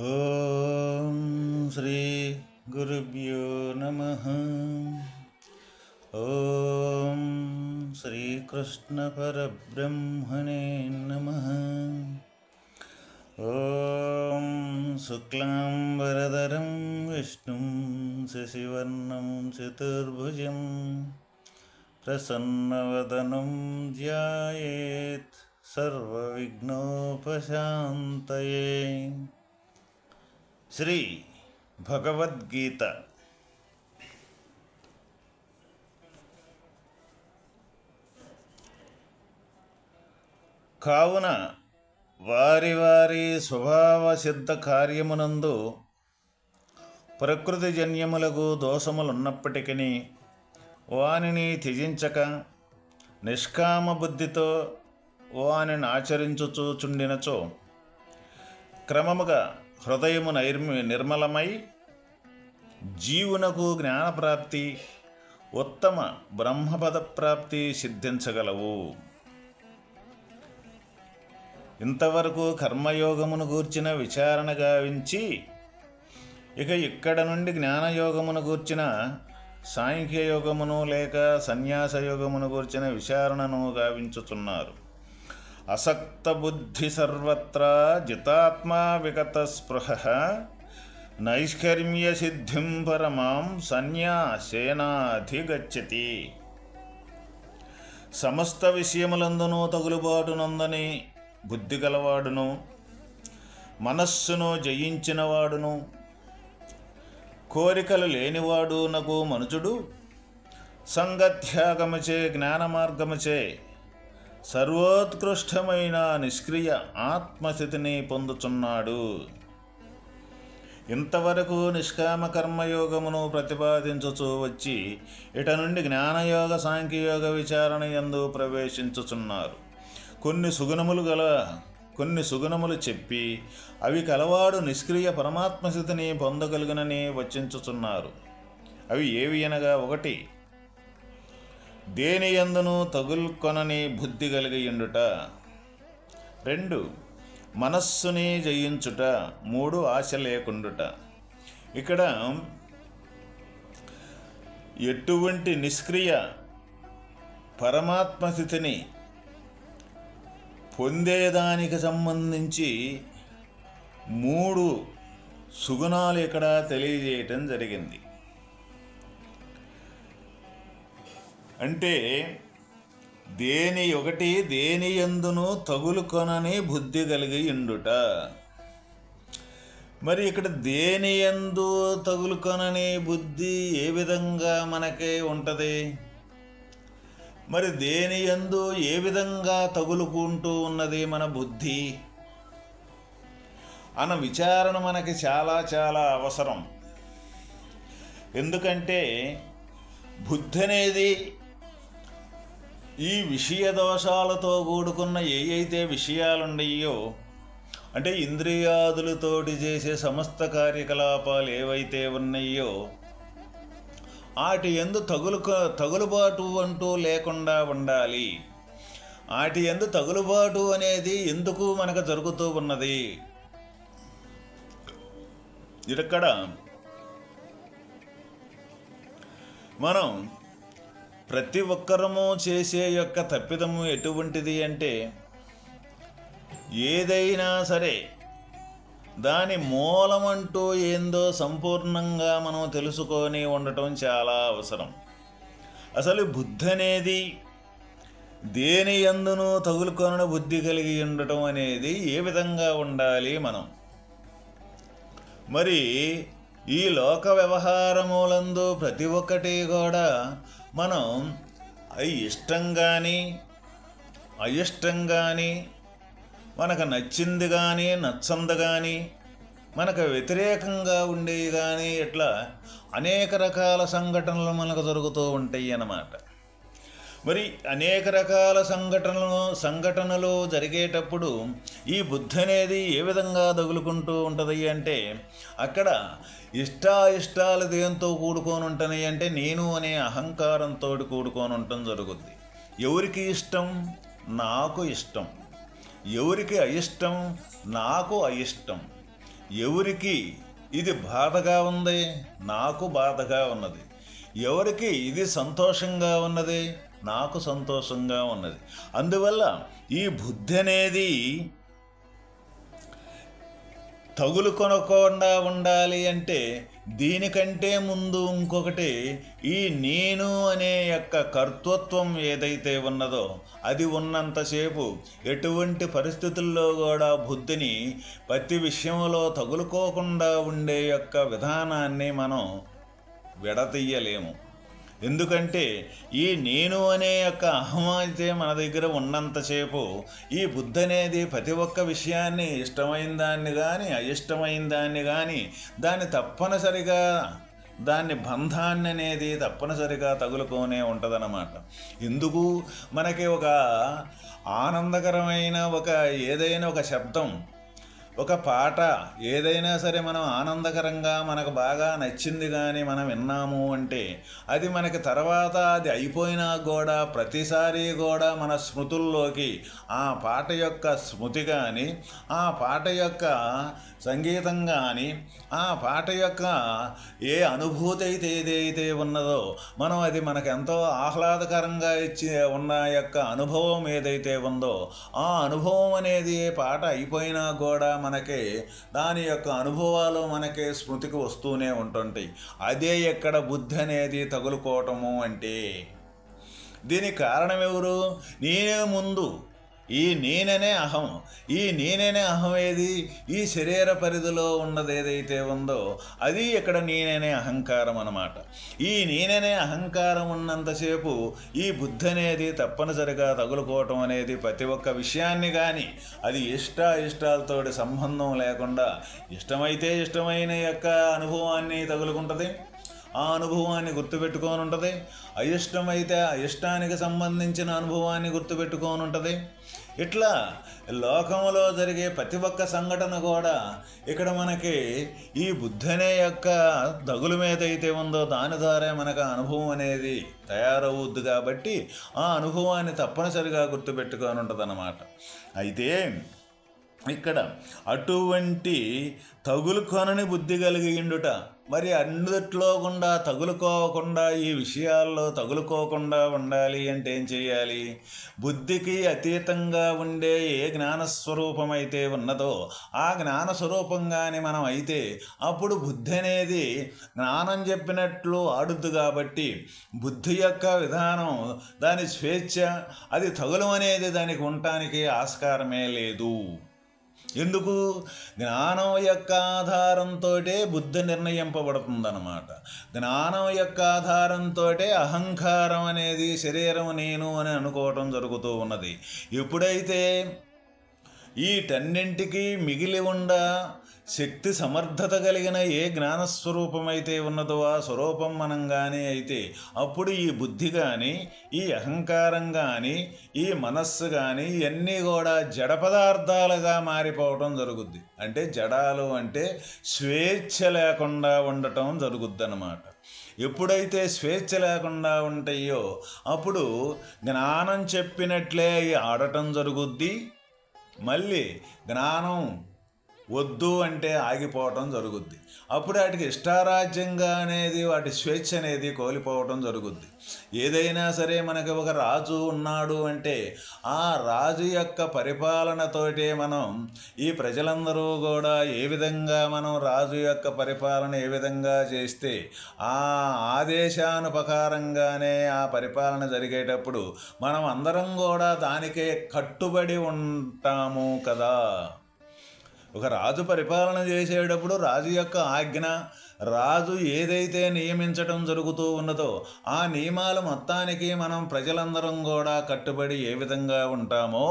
ఓం శ్రీ గురుభ్యో నమః. ఓం శ్రీకృష్ణ పరబ్రహ్మణే నమః. ఓం శుక్లాంబరధరం విష్ణుం శశివర్ణం చతుర్భుజం ప్రసన్నవదనం ధ్యాయేత్ సర్వవిఘ్నోపశాంతయే. శ్రీ భగవద్గీత కావున వారి వారి స్వభావ సిద్ధ కార్యమునందు ప్రకృతిజన్యములకు దోషములున్నప్పటికీ వానిని త్యజించక నిష్కామ బుద్ధితో వానిని ఆచరించుచుచుండినచో క్రమముగా హృదయము నిర్మలమై జీవునకు జ్ఞానప్రాప్తి, ఉత్తమ బ్రహ్మపద ప్రాప్తి సిద్ధించగలవు. ఇంతవరకు కర్మయోగమును గూర్చిన విచారణ గావించి ఇక ఇక్కడ నుండి జ్ఞానయోగమును గూర్చిన సాంఖ్యయోగమును లేక సన్యాసయోగమును గూర్చిన విచారణను గావించుచున్నారు. అసక్త బుద్ధి సర్వత్రా జితాత్మా విగత స్పృహ నైష్కర్మ్య సిద్ధిం పరమాం సన్యాసేనాధిగచ్చతి. సమస్త విషయములందునూ తగులుబాటునందని బుద్ధి గలవాడును, మనస్సును జయించినవాడును, కోరికలు లేనివాడు నగు మనుజుడు సంగత్యాగముచే జ్ఞానమార్గముచే సర్వోత్కృష్టమైన నిష్క్రియ ఆత్మస్థితిని పొందుచున్నాడు. ఇంతవరకు నిష్కామ కర్మయోగమును ప్రతిపాదించుచూ వచ్చి ఇట నుండి జ్ఞానయోగ సాంఖ్యయోగ విచారణ యందు ప్రవేశించుచున్నారు. కొన్ని సుగుణములు చెప్పి అవి కలవాడు నిష్క్రియ పరమాత్మస్థితిని పొందగలుగునని వచించుచున్నారు. అవి ఏవి అనగా, 1 దేని యందును తగులుకొనని బుద్ధి కలిగియుండుట, 2 మనస్సుని జయించుట, 3 ఆశ లేకుండుట. ఇక్కడ ఎటువంటి నిష్క్రియ పరమాత్మస్థితిని పొందేదానికి సంబంధించి 3 సుగుణాలు ఇక్కడ తెలియజేయటం జరిగింది. అంటే దేని యందును తగులుకొనని బుద్ధి కలిగి ఉండుట. మరి ఇక్కడ దేని యందు తగులుకొనని బుద్ధి ఏ విధంగా మనకే ఉంటుంది? మరి దేని యందు ఏ విధంగా తగులుకుంటూ ఉన్నది మన బుద్ధి అన్న విచారణ మనకి చాలా చాలా అవసరం. ఎందుకంటే బుద్ధి అనేది ఈ విషయ దోషాలతో కూడుకున్న ఏవైతే విషయాలున్నాయో, అంటే ఇంద్రియాదులతోటి చేసే సమస్త కార్యకలాపాలు ఏవైతే ఉన్నాయో వాటి యందు తగులుబాటు అంటూ లేకుండా ఉండాలి. వాటి యందు తగులుబాటు అనేది ఎందుకు మనకు జరుగుతూ ఉన్నది? ఇక్కడ మనం ప్రతి ఒక్కరము చేసే యొక్క తప్పిదము ఎటువంటిది అంటే, ఏదైనా సరే దాని మూలమంటూ ఏందో సంపూర్ణంగా మనం తెలుసుకొని ఉండటం చాలా అవసరం. అసలు బుద్ధి అనేది దేని యందును తగులుకొనని బుద్ధి కలిగి ఉండటం అనేది ఏ విధంగా ఉండాలి మనం? మరి ఈ లోక వ్యవహారములందు ప్రతి ఒక్కటి కూడా మనం ఇష్టం కానీ అయిష్టం కానీ, మనకు నచ్చింది కానీ నచ్చంది కానీ, మనకు వ్యతిరేకంగా ఉండేవి కానీ, ఇట్లా అనేక రకాల సంఘటనలు మనకు జరుగుతూ ఉంటాయి అన్నమాట. మరి అనేక రకాల సంఘటనలు జరిగేటప్పుడు ఈ బుద్ధి అనేది ఏ విధంగా తగులుకుంటూ ఉంటుంది అంటే, అక్కడ ఇష్టాలు దేంతో కూడుకొని ఉంటాయి అంటే, నేను అనే అహంకారంతో కూడుకొని ఉండటం జరుగుద్ది. ఎవరికి ఇష్టం? నాకు ఇష్టం. ఎవరికి అయిష్టం? నాకు అయిష్టం. ఎవరికి ఇది బాధగా ఉంది? నాకు బాధగా ఉన్నది. ఎవరికి ఇది సంతోషంగా ఉన్నది? నాకు సంతోషంగా ఉన్నది. అందువల్ల ఈ బుద్ధి అనేది తగులుకొనకుండా ఉండాలి అంటే దీనికంటే ముందు ఇంకొకటి, ఈ నేను అనే యొక్క కర్తృత్వం ఏదైతే ఉన్నదో అది ఉన్నంతసేపు ఎటువంటి పరిస్థితుల్లో కూడా బుద్ధిని ప్రతి విషయంలో తగులుకోకుండా ఉండే యొక్క విధానాన్ని మనం విడతీయలేము. ఎందుకంటే ఈ నేను అనే యొక్క అహం అయితే మన దగ్గర ఉన్నంతసేపు ఈ బుద్ధి అనేది ప్రతి ఒక్క విషయాన్ని ఇష్టమైన దాన్ని కానీ అయిష్టమైన దాన్ని కానీ దాన్ని తప్పనిసరిగా దాన్ని బంధాన్ని అనేది తప్పనిసరిగా తగులుకొనే ఉంటుందన్నమాట. ఎందుకు మనకి ఒక ఆనందకరమైన ఏదైనా ఒక శబ్దం, ఒక పాట ఏదైనా సరే మనం ఆనందకరంగా మనకు బాగా నచ్చింది కానీ మనం విన్నాము అంటే అది మనకి తర్వాత అది అయిపోయినా కూడా ప్రతిసారి కూడా మన స్మృతుల్లోకి ఆ పాట యొక్క స్మృతి కానీ ఆ పాట యొక్క సంగీతం కానీ ఆ పాట యొక్క ఏ అనుభూతి అయితే ఏదైతే ఉన్నదో మనం అది మనకు ఎంతో ఆహ్లాదకరంగా ఉన్న యొక్క అనుభవం ఏదైతే ఉందో ఆ అనుభవం అనేది పాట అయిపోయినా కూడా మనకి దాని యొక్క అనుభవాలు మనకి స్మృతికి వస్తూనే ఉంటుంటాయి. అదే ఎక్కడ బుద్ధి అనేది తగులుకోవటము అంటే దీనికి కారణం ఎవరు? నేనే ముందు. ఈ నేననే అహం, ఈ నేననే అహం ఏది? ఈ శరీర పరిధిలో ఉన్నది ఏదైతే ఉందో అది ఇక్కడ నేననే అహంకారం అన్నమాట. ఈ నేననే అహంకారం ఉన్నంతసేపు ఈ బుద్ధి అనేది తప్పనిసరిగా తగులుకోవటం అనేది ప్రతి ఒక్క విషయాన్ని కానీ అది ఇష్టాలతో సంబంధం లేకుండా ఇష్టమైతే ఇష్టమైన యొక్క అనుభవాన్ని తగులుకుంటుంది, ఆ అనుభవాన్ని గుర్తుపెట్టుకొని ఉంటుంది. అయిష్టమైతే అయిష్టానికి సంబంధించిన అనుభవాన్ని గుర్తుపెట్టుకొని ఉంటుంది. ఇట్లా లోకంలో జరిగే ప్రతి ఒక్క సంఘటన కూడా ఇక్కడ మనకి ఈ బుద్ధి అనే యొక్క దగులు మీద అయితే ఉందో దాని ద్వారా మనకు అనుభవం అనేది తయారవుద్ది. కాబట్టి ఆ అనుభవాన్ని తప్పనిసరిగా గుర్తుపెట్టుకొని ఉంటుంది అన్నమాట. అయితే ఇక్కడ అటువంటి తగులుకొనని బుద్ధి కలిగిండుట, మరి అన్నిట్లో గుండా తగులుకోకుండా ఈ విషయాల్లో తగులుకోకుండా ఉండాలి అంటే ఏం చేయాలి? బుద్ధికి అతీతంగా ఉండే ఏ జ్ఞానస్వరూపం అయితే ఉన్నదో ఆ జ్ఞానస్వరూపంగానే మనం అయితే అప్పుడు బుద్ధి అనేది జ్ఞానం చెప్పినట్లు ఆడుద్దు. కాబట్టి బుద్ధి యొక్క విధానం దాని స్వేచ్ఛ, అది తగులు అనేది దానికి ఉండటానికి ఆస్కారమే లేదు. ఎందుకు? జ్ఞానం యొక్క ఆధారంతో బుద్ధి నిర్ణయింపబడుతుందన్నమాట. జ్ఞానం యొక్క ఆధారంతో అహంకారం అనేది శరీరం నేను అని అనుకోవటం జరుగుతూ ఉన్నది. ఎప్పుడైతే వీటన్నింటికీ మిగిలి ఉండ శక్తి సమర్థత కలిగిన ఏ జ్ఞానస్వరూపం అయితే ఉన్నదో ఆ స్వరూపం మనం కానీ అయితే అప్పుడు ఈ బుద్ధి కానీ ఈ అహంకారం కానీ ఈ మనస్సు కానీ ఇవన్నీ కూడా జడ పదార్థాలుగా మారిపోవటం జరుగుద్ది. అంటే జడాలు అంటే స్వేచ్ఛ లేకుండా ఉండటం జరుగుద్ది అన్నమాట. ఎప్పుడైతే స్వేచ్ఛ లేకుండా ఉంటాయో అప్పుడు జ్ఞానం చెప్పినట్లే ఆడటం జరుగుద్ది. మళ్ళీ జ్ఞానం వద్దు అంటే ఆగిపోవటం జరుగుద్ది. అప్పుడు వాటికి ఇష్టారాజ్యంగా అనేది వాటి స్వేచ్ఛ అనేది కోల్పోవటం జరుగుద్ది. ఏదైనా సరే మనకి ఒక రాజు ఉన్నాడు అంటే ఆ రాజు యొక్క పరిపాలనతోటే మనం ఈ ప్రజలందరూ కూడా ఏ విధంగా మనం రాజు యొక్క పరిపాలన ఏ విధంగా చేస్తే ఆ ఆదేశానుపకారంగానే ఆ పరిపాలన జరిగేటప్పుడు మనం అందరం కూడా దానికే కట్టుబడి ఉంటాము కదా. ఒక రాజు పరిపాలన చేసేటప్పుడు రాజు యొక్క ఆజ్ఞ, రాజు ఏదైతే నియమించడం జరుగుతూ ఉన్నదో ఆ నియమాలు మొత్తానికి మనం ప్రజలందరం కూడా కట్టుబడి ఏ విధంగా ఉంటామో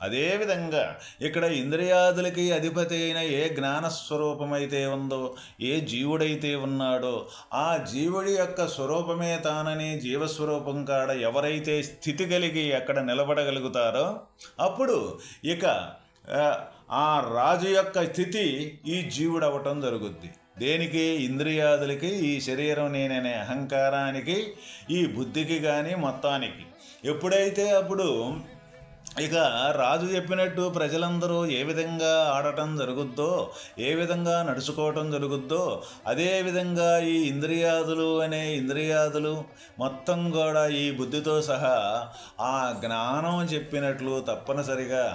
అదేవిధంగా ఇక్కడ ఇంద్రియాదులకి అధిపతి అయిన ఏ జ్ఞానస్వరూపమైతే ఉందో, ఏ జీవుడైతే ఉన్నాడో ఆ జీవుడి యొక్క స్వరూపమే తానని జీవస్వరూపం కాడ ఎవరైతే స్థితి కలిగి అక్కడ నిలబడగలుగుతారో అప్పుడు ఇక ఆ రాజు యొక్క స్థితి ఈ జీవుడు అవ్వటం జరుగుద్ది. దేనికి? ఇంద్రియాదులకి, ఈ శరీరం నేననే అహంకారానికి, ఈ బుద్ధికి కానీ మొత్తానికి. ఎప్పుడైతే అప్పుడు ఇక రాజు చెప్పినట్టు ప్రజలందరూ ఏ విధంగా ఆడటం జరుగుద్దో, ఏ విధంగా నడుచుకోవటం జరుగుద్దో, అదేవిధంగా ఈ ఇంద్రియాదులు మొత్తం కూడా ఈ బుద్ధితో సహా ఆ జ్ఞానం చెప్పినట్లు తప్పనిసరిగా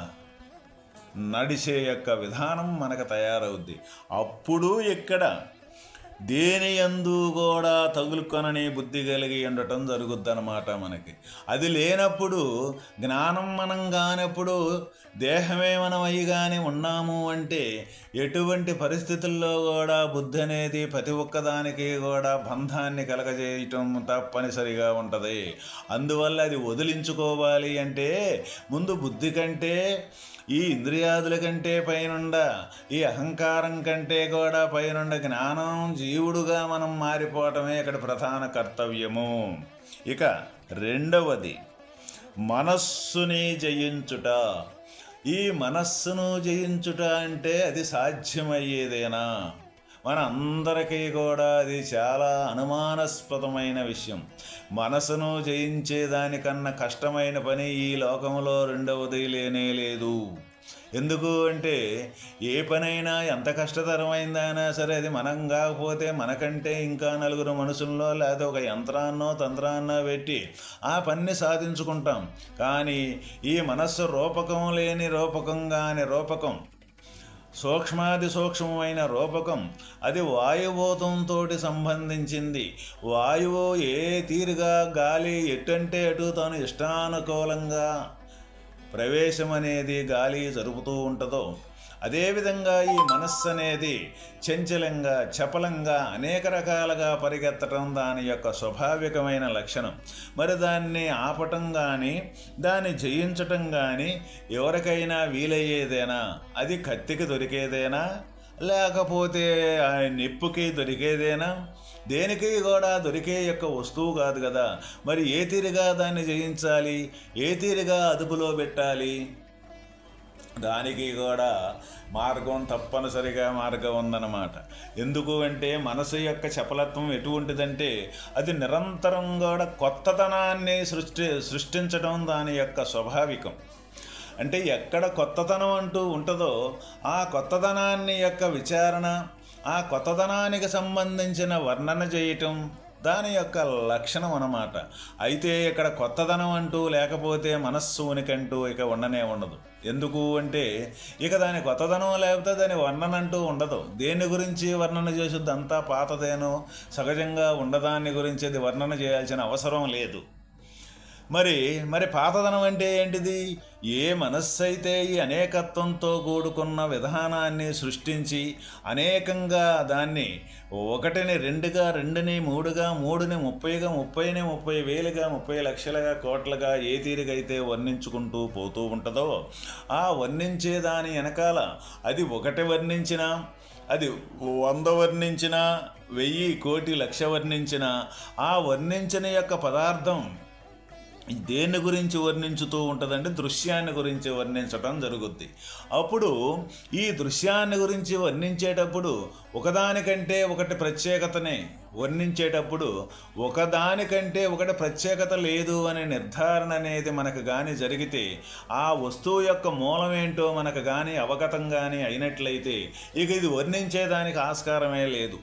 నడిచే యొక్క విధానం మనకు తయారవుద్ది. అప్పుడు ఇక్కడ దేని యందు కూడా తగులుకొనని బుద్ధి కలిగి ఉండటం జరుగుద్దన్నమాట మనకి. అది లేనప్పుడు, జ్ఞానం మనం కానప్పుడు, దేహమే మనం అయ్యిగానే ఉన్నాము అంటే ఎటువంటి పరిస్థితుల్లో కూడా బుద్ధి అనేది ప్రతి ఒక్కదానికి కూడా బంధాన్ని కలగజేయటం తప్పనిసరిగా ఉంటుంది. అందువల్ల అది వదిలించుకోవాలి అంటే ముందు బుద్ధి కంటే, ఈ ఇంద్రియాదుల కంటే పైనుండ, ఈ అహంకారం కంటే కూడా పైనుండ జ్ఞానం జీవుడుగా మనం మారిపోవటమే ఇక్కడ ప్రధాన కర్తవ్యము. ఇక రెండవది మనస్సుని జయించుట. ఈ మనస్సును జయించుట అంటే అది సాధ్యమయ్యేదేనా? మన అందరికీ కూడా అది చాలా అనుమానాస్పదమైన విషయం. మనసును జయించేదానికన్నా కష్టమైన పని ఈ లోకంలో రెండవది లేనే లేదు. ఎందుకు అంటే ఏ పనైనా ఎంత కష్టతరమైందైనా సరే అది మనం కాకపోతే మనకంటే ఇంకా నలుగురు మనుషుల్లో లేదా ఒక యంత్రాన్నో తంత్రాన్నో పెట్టి ఆ పనిని సాధించుకుంటాం. కానీ ఈ మనస్సు రూపకం లేని రూపకం కాని రూపకం, సూక్ష్మాది సూక్ష్మమైన రూపకం, అది వాయుభూతంతో సంబంధించింది. వాయువు ఏ తీరుగా గాలి ఎటంటే అటు తాను ఇష్టానుకూలంగా ప్రవేశం అనేది గాలి జరుపుతూ ఉంటుందో, అదేవిధంగా ఈ మనస్సు అనేది చంచలంగా, చపలంగా, అనేక రకాలుగా పరిగెత్తడం దాని యొక్క స్వాభావికమైన లక్షణం. మరి దాన్ని ఆపటం కానీ, దాన్ని జయించటం కానీ ఎవరికైనా వీలయ్యేదేనా? అది కత్తికి దొరికేదేనా? లేకపోతే నిప్పుకి దొరికేదేనా? దేనికి కూడా దొరికే యొక్క వస్తువు కాదు కదా. మరి ఏ తీరుగా దాన్ని జయించాలి, ఏ తీరుగా అదుపులో పెట్టాలి? దానికి కూడా తప్పనిసరిగా మార్గం ఉందన్నమాట. ఎందుకు అంటే మనసు యొక్క చపలత్వం ఎటువంటిదంటే అది నిరంతరం కూడా కొత్తతనాన్ని సృష్టించడం దాని యొక్క స్వాభావికం. అంటే ఎక్కడ కొత్తతనం అంటూ ఉంటుందో ఆ కొత్తతనాన్ని యొక్క విచారణ, ఆ కొత్తతనానికి సంబంధించిన వర్ణన చేయటం దాని యొక్క లక్షణం అన్నమాట. అయితే ఇక్కడ కొత్తదనం అంటూ లేకపోతే మనస్సు ఉనికంటూ ఇక ఉండనే ఉండదు. ఎందుకు అంటే ఇక దాని కొత్తదనం లేకపోతే దాని వర్ణన అంటూ ఉండదు. దేని గురించి వర్ణన చేసేది అంతా పాతదేనో సహజంగా ఉండదాన్ని గురించి అది వర్ణన చేయాల్సిన అవసరం లేదు. మరి పాతదనం అంటే ఏంటిది? ఏ మనస్సు అయితే ఈ అనేకత్వంతో కూడుకున్న విధానాన్ని సృష్టించి అనేకంగా దాన్ని ఒకటిని రెండుగా, రెండుని మూడుగా, మూడుని 30గా, 30ని 30,000గా, 30 లక్షలుగా, కోట్లుగా ఏ తీరుగైతే వర్ణించుకుంటూ పోతూ ఉంటుందో ఆ వర్ణించే దాని వెనకాల అది ఒకటి వర్ణించినా, అది 100 వర్ణించినా, 1000, 1,00,00,000, 1,00,000 వర్ణించినా ఆ వర్ణించిన యొక్క పదార్థం దేని గురించి వర్ణించుతూ ఉంటుందంటే దృశ్యాన్ని గురించి వర్ణించటం జరుగుద్ది. అప్పుడు ఈ దృశ్యాన్ని గురించి వర్ణించేటప్పుడు ఒకదానికంటే ఒకటి ప్రత్యేకతనే వర్ణించేటప్పుడు ఒకదానికంటే ఒకటి ప్రత్యేకత లేదు అనే నిర్ధారణ అనేది మనకు కానీ జరిగితే ఆ వస్తువు యొక్క మూలం ఏంటో మనకు కానీ అవగతం కానీ అయినట్లయితే ఇక ఇది వర్ణించేదానికి ఆస్కారమే లేదు.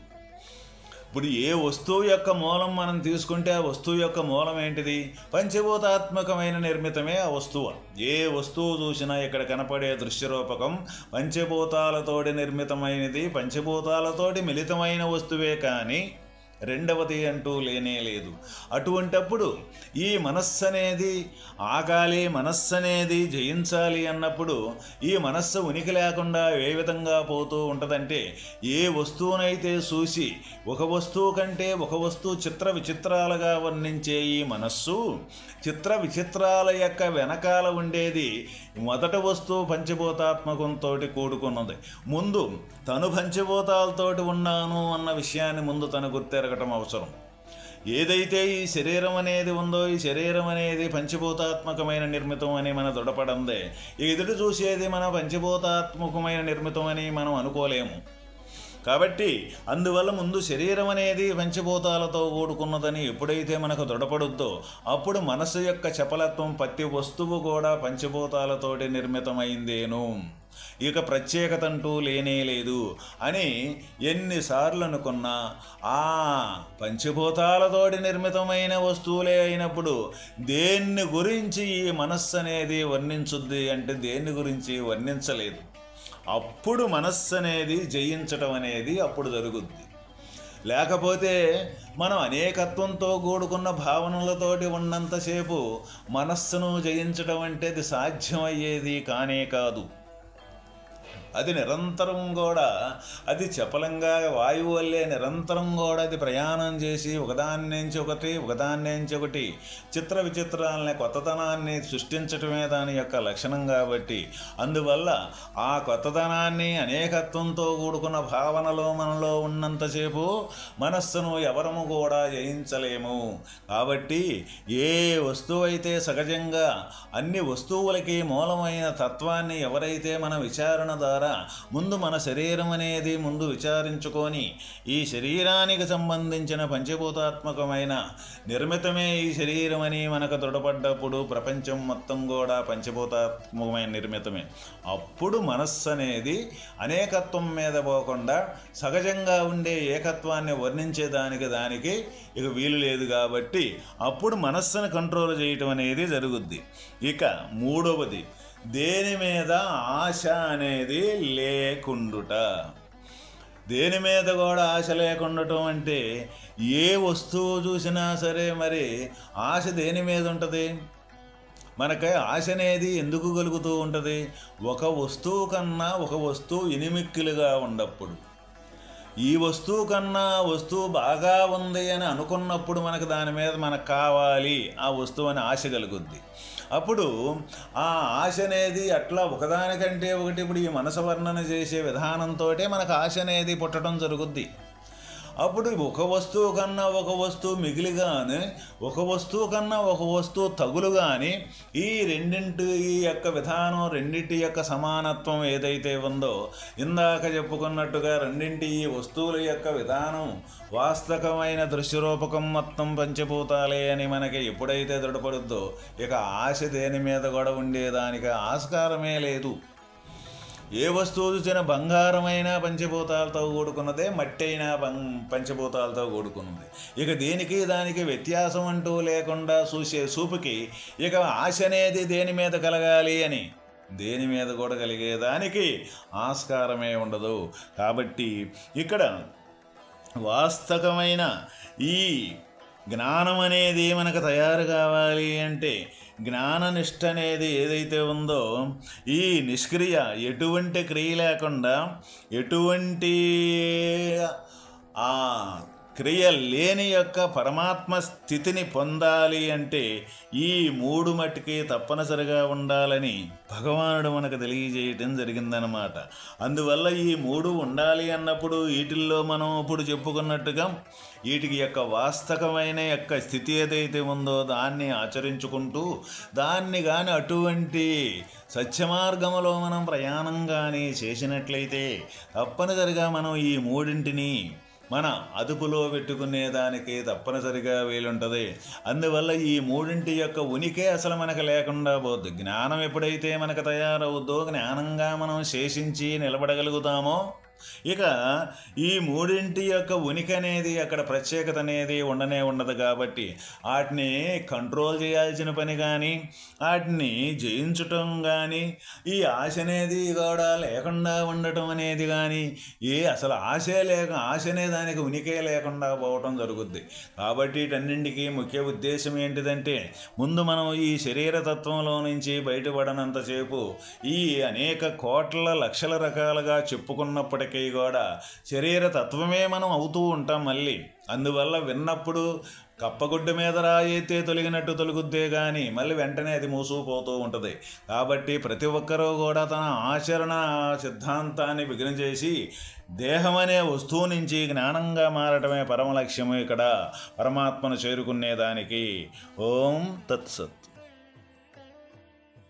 ఇప్పుడు ఏ వస్తువు యొక్క మూలం మనం తీసుకుంటే ఆ వస్తువు యొక్క మూలం ఏంటిది? పంచభూతాత్మకమైన నిర్మితమే ఆ వస్తువు. ఏ వస్తువు చూసినా ఇక్కడ కనపడే దృశ్యరూపకం పంచభూతాలతోటి నిర్మితమైనది, పంచభూతాలతోటి మిళితమైన వస్తువే కానీ రెండవది అంటూ లేనే లేదు. అటువంటప్పుడు ఈ మనస్సు అనేది ఆగాలి, మనస్సు అనేది జయించాలి అన్నప్పుడు ఈ మనస్సు ఉనికి లేకుండా ఏ విధంగా పోతూ ఉంటుందంటే ఏ వస్తువునైతే చూసి ఒక వస్తువు కంటే ఒక వస్తువు చిత్ర విచిత్రాలుగా వర్ణించే ఈ మనస్సు చిత్ర విచిత్రాల యొక్క వెనకాల ఉండేది మొదటి వస్తువు పంచభూతాత్మకంతో కూడుకున్నది. ముందు తను పంచభూతాలతోటి ఉన్నాను అన్న విషయాన్ని ముందు తను గుర్తెరగటం అవసరం. ఏదైతే ఈ శరీరం అనేది ఉందో ఈ శరీరం అనేది పంచభూతాత్మకమైన నిర్మితం అని మన దృఢపడందే ఎదుటి చూసేది మన పంచభూతాత్మకమైన నిర్మితం అని మనం అనుకోలేము. కాబట్టి అందువల్ల ముందు శరీరం అనేది పంచభూతాలతో కూడుకున్నదని ఎప్పుడైతే మనకు దృఢపడుద్దో అప్పుడు మనసు యొక్క చపలత్వం ప్రతి వస్తువు కూడా పంచభూతాలతోటి నిర్మితమైందేను, ఇక ప్రత్యేకత అంటూ లేనే లేదు అని ఎన్నిసార్లు అనుకున్నా ఆ పంచభూతాలతోటి నిర్మితమైన వస్తువులే అయినప్పుడు దేన్ని గురించి ఈ మనస్సు అనేది వర్ణించుద్ది అంటే దేన్ని గురించి వర్ణించలేదు. అప్పుడు మనస్సు అనేది జయించటం అనేది అప్పుడు జరుగుద్ది. లేకపోతే మనం అనేకత్వంతో కూడుకున్న భావనలతోటి ఉన్నంతసేపు మనస్సును జయించడం అంటే అది సాధ్యమయ్యేది కానే కాదు. అది నిరంతరం కూడా అది చపలంగా వాయువు వల్లే నిరంతరం కూడా అది ప్రయాణం చేసి ఒకదాని నుంచి ఒకటి చిత్ర విచిత్రాలని కొత్తతనాన్ని సృష్టించటమే దాని యొక్క లక్షణం. కాబట్టి అందువల్ల ఆ కొత్తతనాన్ని అనేకత్వంతో కూడుకున్న భావనలో మనలో ఉన్నంతసేపు మనస్సును ఎవరము కూడా జయించలేము. కాబట్టి ఏ వస్తువు అయితే సహజంగా అన్ని వస్తువులకి మూలమైన తత్వాన్ని ఎవరైతే మన విచారణ ద్వారా ముందు మన శరీరం అనేది ముందు విచారించుకొని ఈ శరీరానికి సంబంధించిన పంచభూతాత్మకమైన నిర్మితమే ఈ శరీరం అని మనకు దృఢపడ్డప్పుడు ప్రపంచం మొత్తం కూడా పంచభూతాత్మకమైన నిర్మితమే. అప్పుడు మనస్సు అనేది అనేకత్వం మీద పోకుండా సహజంగా ఉండే ఏకత్వాన్ని వర్ణించేదానికి ఇక వీలు లేదు. కాబట్టి అప్పుడు మనస్సును కంట్రోల్ చేయటం అనేది జరుగుద్ది. ఇక మూడవది, దేని మీద ఆశ అనేది లేకుండుట. దేని మీద కూడా ఆశ లేకుండటం అంటే ఏ వస్తువు చూసినా సరే మరి ఆశ దేని మీద ఉంటుంది? మనకి ఆశ అనేది ఎందుకు కలుగుతూ ఉంటుంది? ఒక వస్తువు కన్నా ఒక వస్తువు ఎనిమిక్కిలుగా ఉన్నప్పుడు, ఈ వస్తువు కన్నా వస్తువు బాగా ఉంది అని అనుకున్నప్పుడు మనకు దాని మీద మనకు కావాలి ఆ వస్తువు అని ఆశ కలుగుద్ది. అప్పుడు ఆ ఆశ అనేది అట్లా ఒకదానికంటే ఒకటి ఇప్పుడు ఈ మనసు వర్ణన చేసే విధానంతో మనకు ఆశ అనేది పుట్టడం జరుగుద్ది. అప్పుడు ఒక వస్తువు కన్నా ఒక వస్తువు మిగిలిగానే ఒక వస్తువు కన్నా ఒక వస్తువు తగులు కానీ ఈ రెండింటి యొక్క విధానం రెండింటి యొక్క సమానత్వం ఏదైతే ఉందో ఇందాక చెప్పుకున్నట్టుగా రెండింటి ఈ వస్తువుల యొక్క విధానం వాస్తవమైన దృశ్యరూపకం మొత్తం పంచభూతాలే అని మనకి ఎప్పుడైతే దృఢపడుద్దో ఇక ఆశ దేని మీద కూడా ఉండేదానికి ఆస్కారమే లేదు. ఏ వస్తువు చూసిన బంగారమైనా పంచభూతాలతో కూడుకున్నదే, మట్టి అయినా పంచభూతాలతో కూడుకున్నది. ఇక దేనికి దానికి వ్యత్యాసం అంటూ లేకుండా చూసే చూపుకి ఇక ఆశ అనేది దేని మీద కలగాలి అని దేని మీద కూడా కలిగేదానికి ఆస్కారమే ఉండదు. కాబట్టి ఇక్కడ వాస్తవమైన ఈ జ్ఞానం అనేది మనకు తయారు కావాలి అంటే జ్ఞాననిష్ట అనేది ఏదైతే ఉందో ఈ నిష్క్రియ ఎటువంటి క్రియ లేకుండా ఎటువంటి ఆ క్రియ లేని యొక్క పరమాత్మ స్థితిని పొందాలి అంటే ఈ మూడు మట్టికి తప్పనిసరిగా ఉండాలని భగవానుడు మనకు తెలియజేయటం జరిగిందనమాట. అందువల్ల ఈ మూడు ఉండాలి అన్నప్పుడు వీటిల్లో మనం ఇప్పుడు చెప్పుకున్నట్టుగా వీటికి యొక్క వాస్తవమైన యొక్క స్థితి ఏదైతే ఉందో దాన్ని ఆచరించుకుంటూ దాన్ని కానీ అటువంటి సత్యమార్గములో మనం ప్రయాణం కానీ చేసినట్లయితే తప్పనిసరిగా మనం ఈ మూడింటిని మన అదుపులో పెట్టుకునేదానికి తప్పనిసరిగా వీలుంటుంది. అందువల్ల ఈ మూడింటి యొక్క ఉనికి అసలు మనకు లేకుండా పోద్ది. జ్ఞానం ఎప్పుడైతే మనకు తయారవుద్దో జ్ఞానంగా మనం శేషించి నిలబడగలుగుతామో ఇక ఈ మూడింటి యొక్క ఉనికి అనేది అక్కడ ప్రత్యేకత అనేది ఉండదు. కాబట్టి వాటిని కంట్రోల్ చేయాల్సిన పని కానీ వాటిని జయించటం కానీ ఈ ఆశ అనేది కూడా లేకుండా ఉండటం అనేది కానీ అసలు ఆశ అనే దానికి ఉనికే లేకుండా పోవటం జరుగుద్ది. కాబట్టి వీటన్నింటికి ముఖ్య ఉద్దేశం ఏంటిదంటే ముందు మనం ఈ శరీర తత్వంలో నుంచి బయటపడనంతసేపు ఈ అనేక కోట్ల లక్షల రకాలుగా చెప్పుకున్నప్పటికీ కూడా శరీర తత్వమే మనం అవుతూ ఉంటాం మళ్ళీ. అందువల్ల విన్నప్పుడు కప్పగుడ్డ మీద రాయితే తొలగినట్టు తొలగుద్దే కానీ మళ్ళీ వెంటనే అది మూసుకుపోతూ ఉంటుంది. కాబట్టి ప్రతి ఒక్కరూ కూడా తన ఆచరణ సిద్ధాంతాన్ని విఘ్నం చేసి దేహం అనే వస్తువు నుంచి జ్ఞానంగా మారటమే పరమ లక్ష్యము ఇక్కడ పరమాత్మను చేరుకునేదానికి. ఓం తత్సత్.